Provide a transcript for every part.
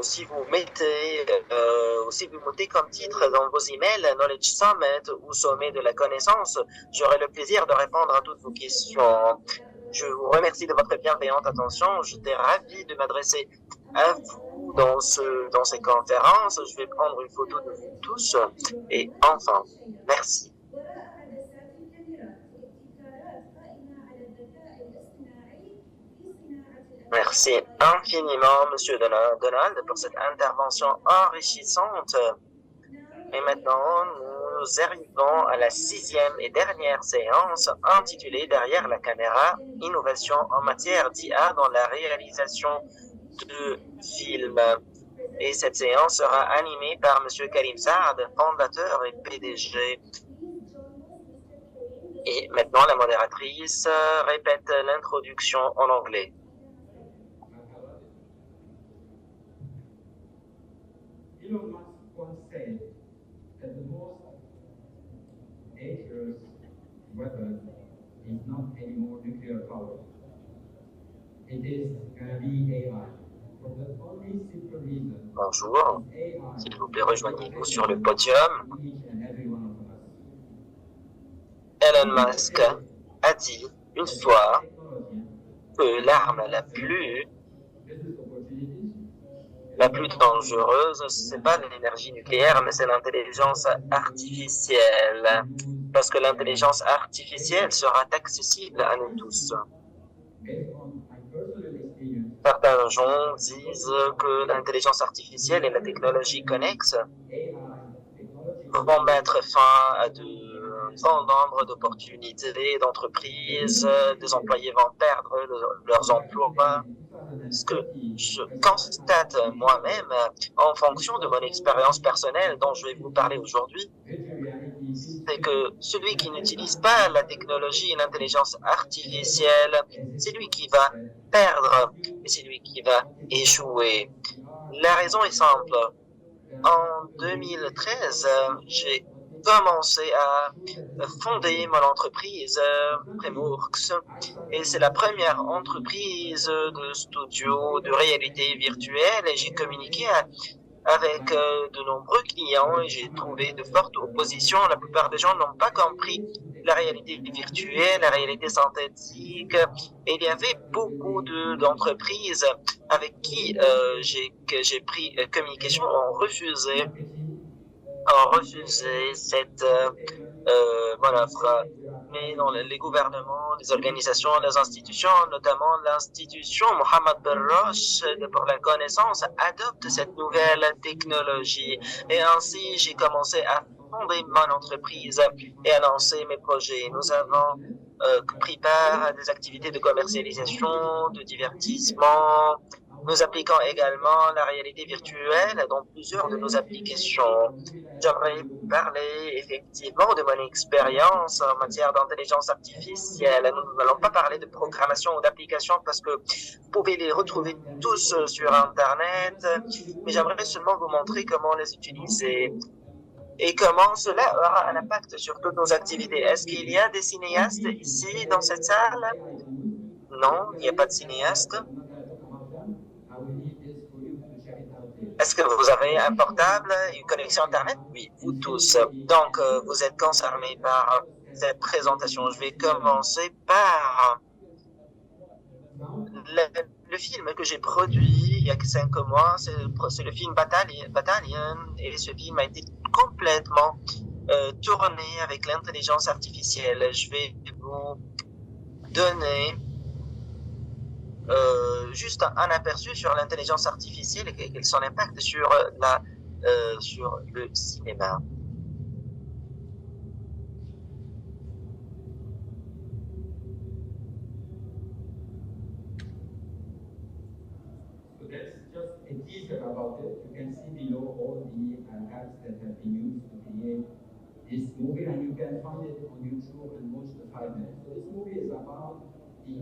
si vous mettez, si vous mettez comme titre dans vos emails Knowledge Summit ou Sommet de la connaissance, j'aurai le plaisir de répondre à toutes vos questions. Je vous remercie de votre bienveillante attention. J'étais ravi de m'adresser à vous dans ces conférences. Je vais prendre une photo de vous tous. Et enfin, merci. Merci infiniment, Monsieur Donald, pour cette intervention enrichissante. Et maintenant, nous arrivons à la 6e et dernière séance intitulée Derrière la caméra, innovation en matière d'IA dans la réalisation de films. Et cette séance sera animée par Monsieur Karim Saad, fondateur et PDG. Et maintenant, la modératrice répète l'introduction en anglais. Elon Musk once said that the most dangerous weapon is not anymore nuclear power. It is going to be AI. For the only simple reason. Bonjour, s'il vous plaît, rejoignez-nous sur le podium. Elon Musk a dit une fois que l'arme la plus dangereuse, c'est pas l'énergie nucléaire, mais c'est l'intelligence artificielle. Parce que l'intelligence artificielle sera accessible à nous tous. Certains gens disent que l'intelligence artificielle et la technologie connexe vont mettre fin à de grand nombre d'opportunités d'entreprises, des employés vont perdre leurs emplois. Ce que je constate moi-même, en fonction de mon expérience personnelle dont je vais vous parler aujourd'hui, c'est que celui qui n'utilise pas la technologie et l'intelligence artificielle, c'est lui qui va perdre et c'est lui qui va échouer. La raison est simple. En 2013, j'ai commencé à fonder mon entreprise Premworks et c'est la première entreprise de studio de réalité virtuelle et j'ai communiqué avec de nombreux clients et j'ai trouvé de fortes oppositions. La plupart des gens n'ont pas compris la réalité virtuelle, la réalité synthétique. Et il y avait beaucoup d'entreprises avec qui j'ai pris communication ont refusé cette bonne offre. Mais dans les gouvernements, les organisations, les institutions, notamment l'institution Mohammed Ben Roche pour la connaissance, adopte cette nouvelle technologie. Et ainsi, j'ai commencé à fonder mon entreprise et à lancer mes projets. Nous avons pris part à des activités de commercialisation, de divertissement. Nous appliquons également la réalité virtuelle dans plusieurs de nos applications. J'aimerais parler effectivement de mon expérience en matière d'intelligence artificielle. Nous n'allons pas parler de programmation ou d'application parce que vous pouvez les retrouver tous sur Internet, mais j'aimerais seulement vous montrer comment les utiliser et comment cela aura un impact sur toutes nos activités. Est-ce qu'il y a des cinéastes ici dans cette salle? Non, il n'y a pas de cinéastes. Est-ce que vous avez un portable et une connexion Internet? Oui, vous tous. Donc, vous êtes concernés par cette présentation. Je vais commencer par le film que j'ai produit il y a 5 mois. C'est le film Battalion et ce film a été complètement tourné avec l'intelligence artificielle. Je vais vous donner juste un aperçu sur l'intelligence artificielle et quel est son impact sur le cinéma. So that's just a teaser about it. You can see below all the apps that have been used to create this movie, and you can find it on YouTube and watch the 5 minutes. So this movie is about the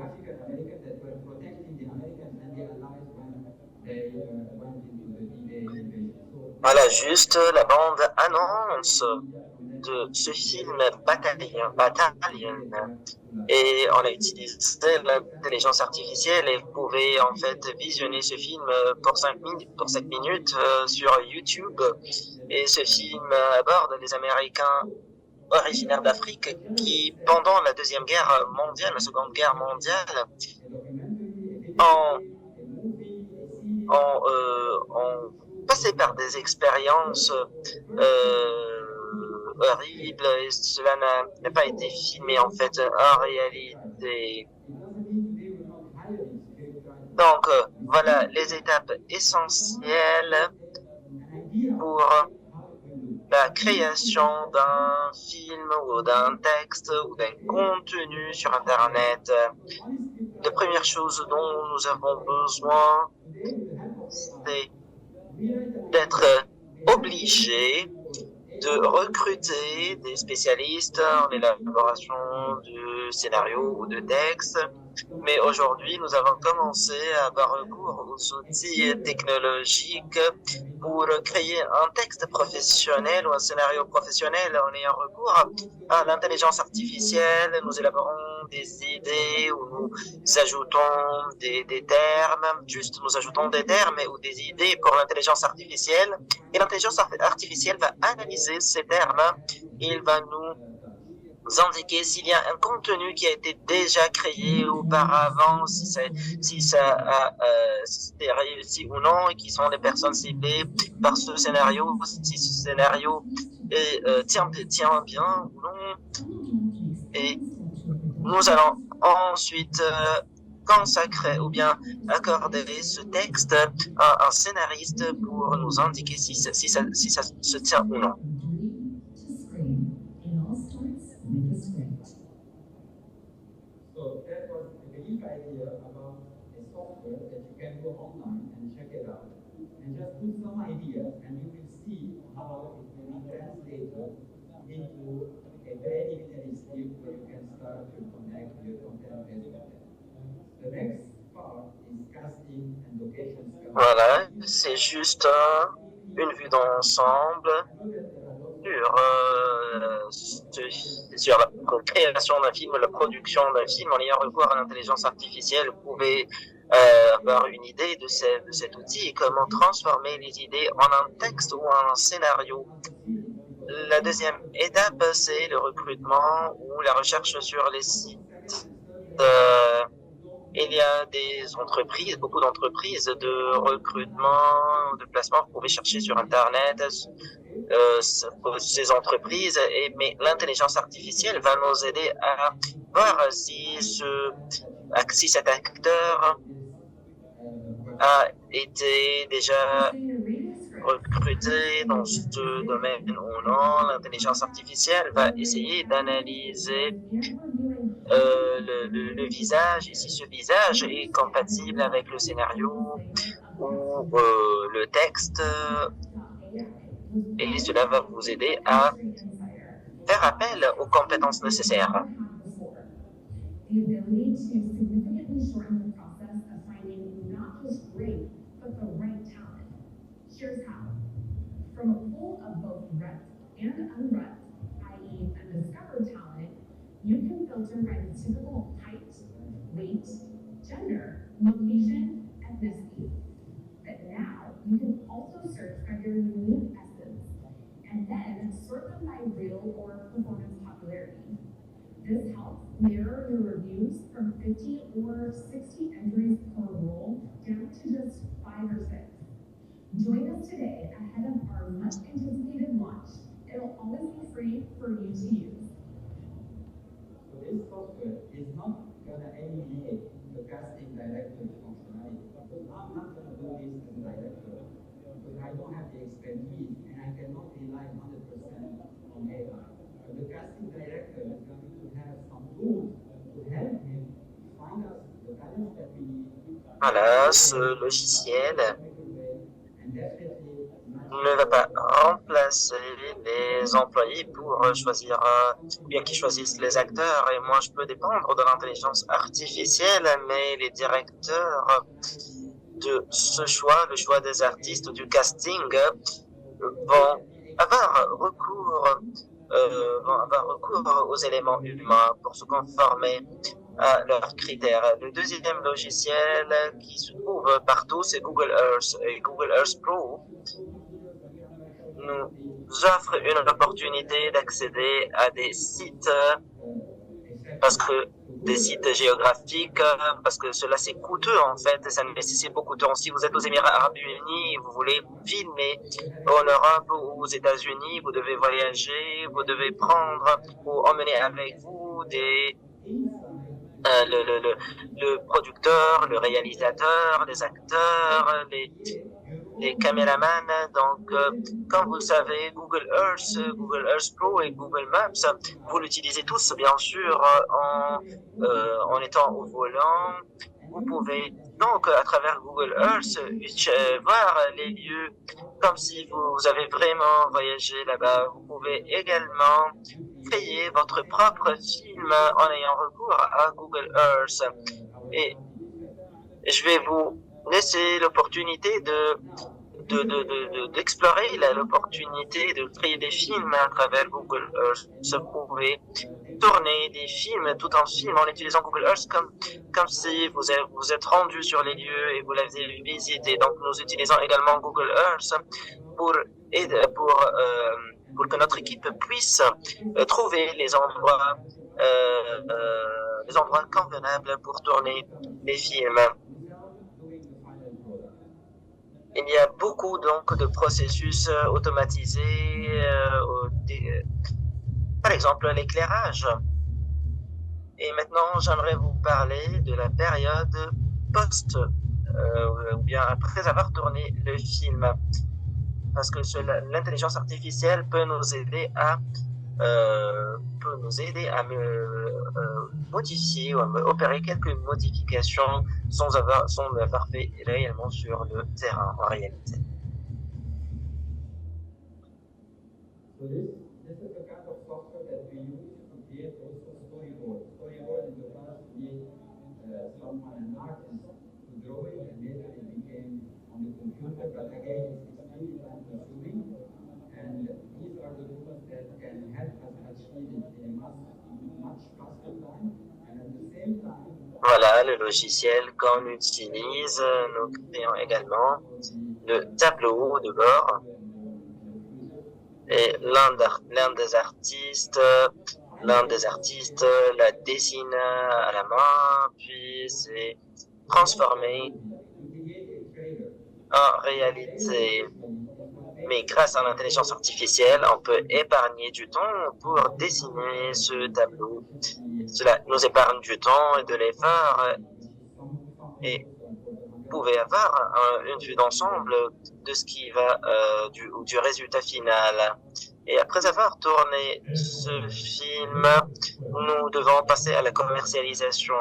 African Americans that were protecting the Americans and the Allies when they went into the D-Day invasion. Voilà juste la bande annonce de ce film Battalion, et on a utilisé l'intelligence artificielle et vous pouvez en fait visionner ce film pour 5 minutes sur YouTube. Et ce film aborde les Américains originaires d'Afrique qui, pendant la Deuxième Guerre mondiale, la Seconde Guerre mondiale, ont passé par des expériences horribles et cela n'a pas été filmé en fait en réalité. Donc voilà les étapes essentielles pour la création d'un film ou d'un texte ou d'un contenu sur Internet. La première chose dont nous avons besoin, c'est d'être obligé de recruter des spécialistes en élaboration de scénarios ou de textes. Mais aujourd'hui, nous avons commencé à avoir recours aux outils technologiques pour créer un texte professionnel ou un scénario professionnel en ayant recours à l'intelligence artificielle. Nous élaborons des idées ou nous ajoutons des termes, juste nous ajoutons des termes ou des idées pour l'intelligence artificielle. Et l'intelligence artificielle va analyser ces termes et il va nous indiquer s'il y a un contenu qui a été déjà créé auparavant, si ça a été réussi ou non, et qui sont les personnes ciblées par ce scénario, si ce scénario tient bien ou non. Et nous allons ensuite consacrer ou bien accorder ce texte à un scénariste pour nous indiquer si ça se tient ou non. So that was a brief idea about a software that you can go online and check it out and just put some ideas and you will see how it will be translated into a very linear script where you can start to connect your content based on that. The next part is casting and location scouting. Voilà, c'est juste une vue d'ensemble sur la création d'un film, la production d'un film en ayant recours à l'intelligence artificielle. Vous pouvez avoir une idée de cet outil et comment transformer les idées en un texte ou en un scénario. La deuxième étape, c'est le recrutement ou la recherche sur les sites. Il y a des entreprises, beaucoup d'entreprises de recrutement, de placement. Vous pouvez chercher sur Internet ces entreprises, mais l'intelligence artificielle va nous aider à voir si cet acteur a été déjà recruté dans ce domaine ou non. L'intelligence artificielle va essayer d'analyser le visage et si ce visage est compatible avec le scénario ou le texte, et cela va vous aider à faire appel aux compétences nécessaires. You can filter by typical height, weight, gender, location, ethnicity. But now you can also search by their unique essence and then sort them by real or performance popularity. This helps narrow your reviews from 50 or 60 entries per role down to just 5 or 6. Join us today ahead of our much anticipated launch. It'll always be free for you to use. This software is not going to eliminate the casting director's functionality. Because I'm not going to do this as a director because I don't have the expertise and I cannot rely 100% on AI. But the casting director is going to have some tools to help him find us the talents that we need. Voilà, ce logiciel ne va pas remplacer les employés pour choisir, bien qu'ils choisissent les acteurs. Et moi, je peux dépendre de l'intelligence artificielle, mais les directeurs de ce choix, le choix des artistes, du casting, vont avoir recours vont avoir recours aux éléments humains pour se conformer à leurs critères. Le deuxième logiciel qui se trouve partout, c'est Google Earth. Et Google Earth Pro nous offre une opportunité d'accéder à des sites parce que des sites géographiques, parce que cela c'est coûteux en fait, ça nécessite beaucoup de temps. Si vous êtes aux Émirats Arabes Unis et vous voulez filmer en Europe ou aux États-Unis, vous devez voyager, vous devez prendre ou emmener avec vous le producteur, le réalisateur, les acteurs, les caméramans. Donc, comme vous le savez, Google Earth Pro et Google Maps, vous l'utilisez tous, bien sûr, en étant au volant. Vous pouvez donc, à travers Google Earth, voir les lieux comme si vous avez vraiment voyagé là-bas. Vous pouvez également créer votre propre film en ayant recours à Google Earth. Et je vais vous laisser l'opportunité d'explorer l'opportunité de créer des films à travers Google Earth. Vous pouvez tourner des films tout en film en utilisant Google Earth comme si vous êtes rendu sur les lieux et vous l'avez visité. Donc nous utilisons également Google Earth pour que notre équipe puisse trouver les endroits convenables pour tourner les films. Il y a beaucoup donc de processus automatisés, par exemple l'éclairage. Et maintenant, j'aimerais vous parler de la période post, ou bien après avoir tourné le film, parce que l'intelligence artificielle peut nous aider à modifier ou à opérer quelques modifications sans avoir fait réellement sur le terrain en réalité. So this is the kind of software that we use to create also storyboard. Storyboard in the past we someone an artist to draw it and later it became on the computer, but again it's extremely time consuming and these are the tools that can help us achieve it in a much faster time and at the same time. Voilà le logiciel qu'on utilise. Nous créons également le tableau de bord. Et l'un des artistes la dessine à la main, puis c'est transformé en réalité. Mais grâce à l'intelligence artificielle, on peut épargner du temps pour dessiner ce tableau. Cela nous épargne du temps et de l'effort et vous pouvez avoir une vue d'ensemble de ce qui va du résultat final. Et après avoir tourné ce film, nous devons passer à la commercialisation.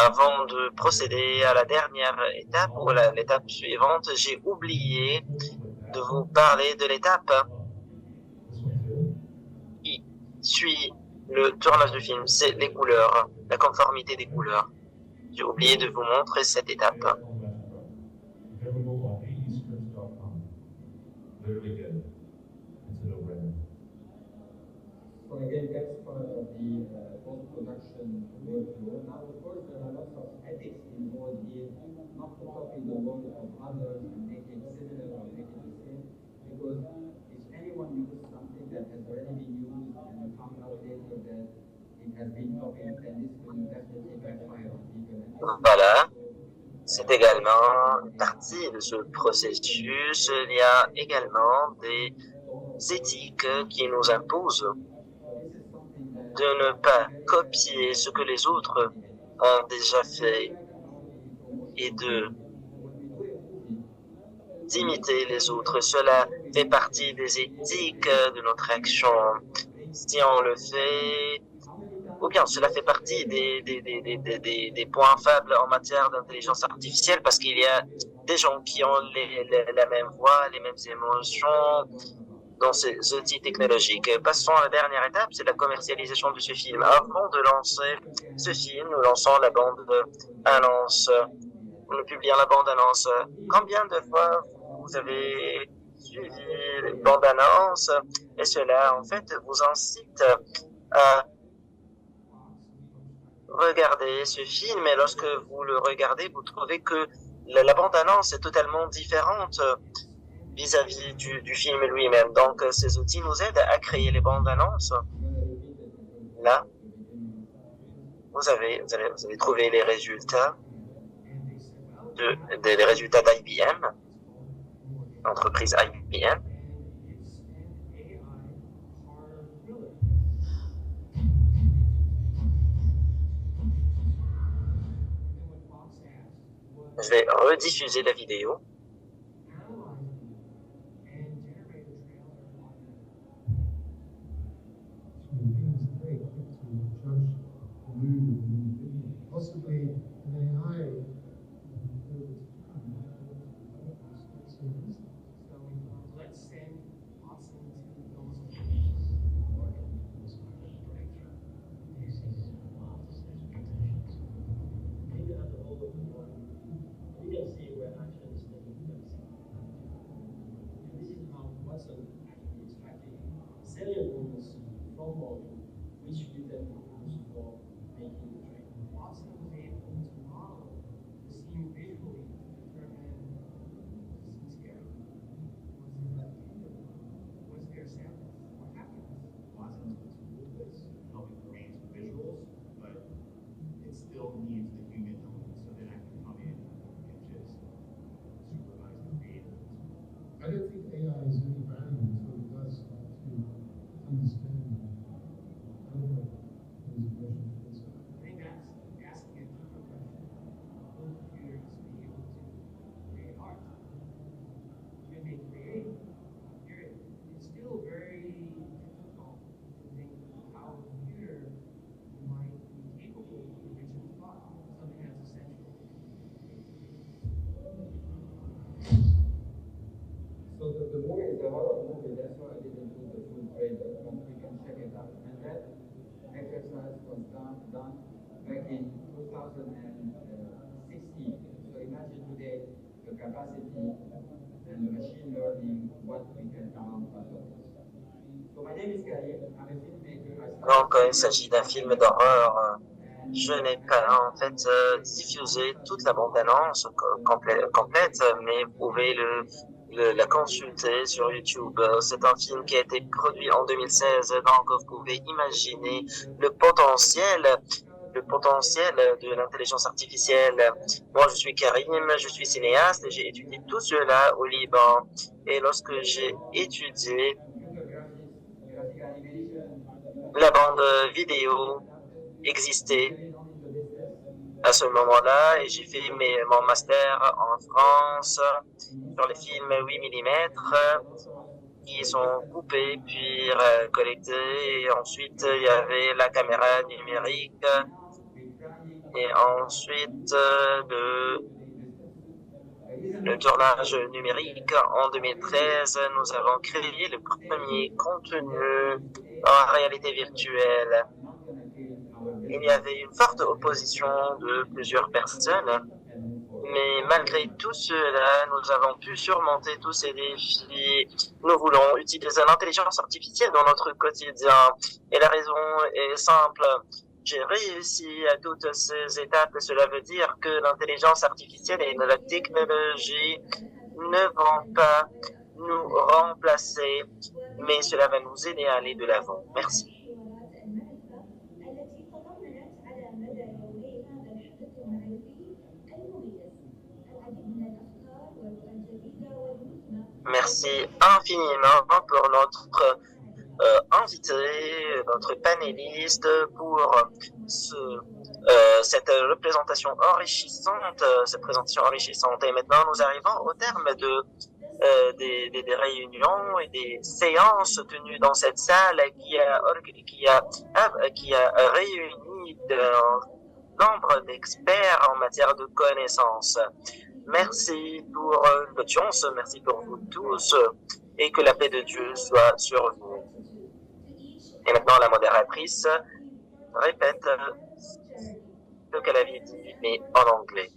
Avant de procéder à la dernière étape ou l'étape suivante, j'ai oublié de vous parler de l'étape qui suit le tournage du film, c'est les couleurs, la conformité des couleurs. J'ai oublié de vous montrer cette étape. So again, that's part of the post-production workflow. Now, of course, there are lots of ethics involved here, not to copy the work of others and make it similar or make it the same, because if anyone uses something that has already been used and you found out later that it has been copied, then this will definitely backfire on people. Voilà. C'est également partie de ce processus. Il y a également des éthiques qui nous imposent de ne pas copier ce que les autres ont déjà fait et d'imiter les autres. Cela fait partie des éthiques de notre action. Si on le fait, ou bien cela fait partie des points faibles en matière d'intelligence artificielle parce qu'il y a des gens qui ont la même voix, les mêmes émotions dans ces outils technologiques. Passons à la dernière étape, c'est la commercialisation de ce film. Avant de lancer ce film, nous lançons la bande-annonce. Nous publions la bande-annonce. Combien de fois vous avez suivi une bande-annonce et cela, en fait, vous incite à regarder ce film et lorsque vous le regardez, vous trouvez que la bande-annonce est totalement différente vis-à-vis du film lui-même. Donc, ces outils nous aident à créer les bandes-annonces. Là, vous avez trouvé les résultats des résultats d'IBM, l'entreprise IBM. Je vais rediffuser la vidéo. I don't think AI is any value until it does start to understand. I don't know. There's a question. I think that's asking a deeper question. Will computers be able to create art? Can they create? Period. It's still very difficult to think how a computer might be capable of original thought, something that's essential. So the movie is a horror movie, that's why I didn't do the full trailer, but we can check it out. And that exercise was done back in 2016. So imagine today the capacity and the machine learning, what we can come out of this. So my name is Karim, I'm a filmmaker. Donc, il s'agit d'un film d'horreur. Je n'ai pas en fait diffusé toute la bande-annonce complète, mais vous pouvez la consulter sur YouTube. C'est un film qui a été produit en 2016, donc vous pouvez imaginer le potentiel de l'intelligence artificielle. Moi, je suis Karim, je suis cinéaste et j'ai étudié tout cela au Liban. Et lorsque j'ai étudié la bande vidéo existait à ce moment-là et j'ai fait mon master en France sur les films 8 mm qui sont coupés puis collectés et ensuite il y avait la caméra numérique et ensuite le tournage numérique. En 2013, nous avons créé le premier contenu en réalité virtuelle. Il y avait une forte opposition de plusieurs personnes, mais malgré tout cela, nous avons pu surmonter tous ces défis. Nous voulons utiliser l'intelligence artificielle dans notre quotidien et la raison est simple. J'ai réussi à toutes ces étapes et cela veut dire que l'intelligence artificielle et la technologie ne vont pas nous remplacer, mais cela va nous aider à aller de l'avant. Merci. Merci infiniment pour notre invité, notre panéliste, pour cette représentation enrichissante, cette présentation enrichissante. Et maintenant, nous arrivons au terme des réunions et des séances tenues dans cette salle qui a réuni un nombre d'experts en matière de connaissances. Merci pour l'audience, merci pour vous tous et que la paix de Dieu soit sur vous. Et maintenant, la modératrice répète ce qu'elle avait dit, mais en anglais.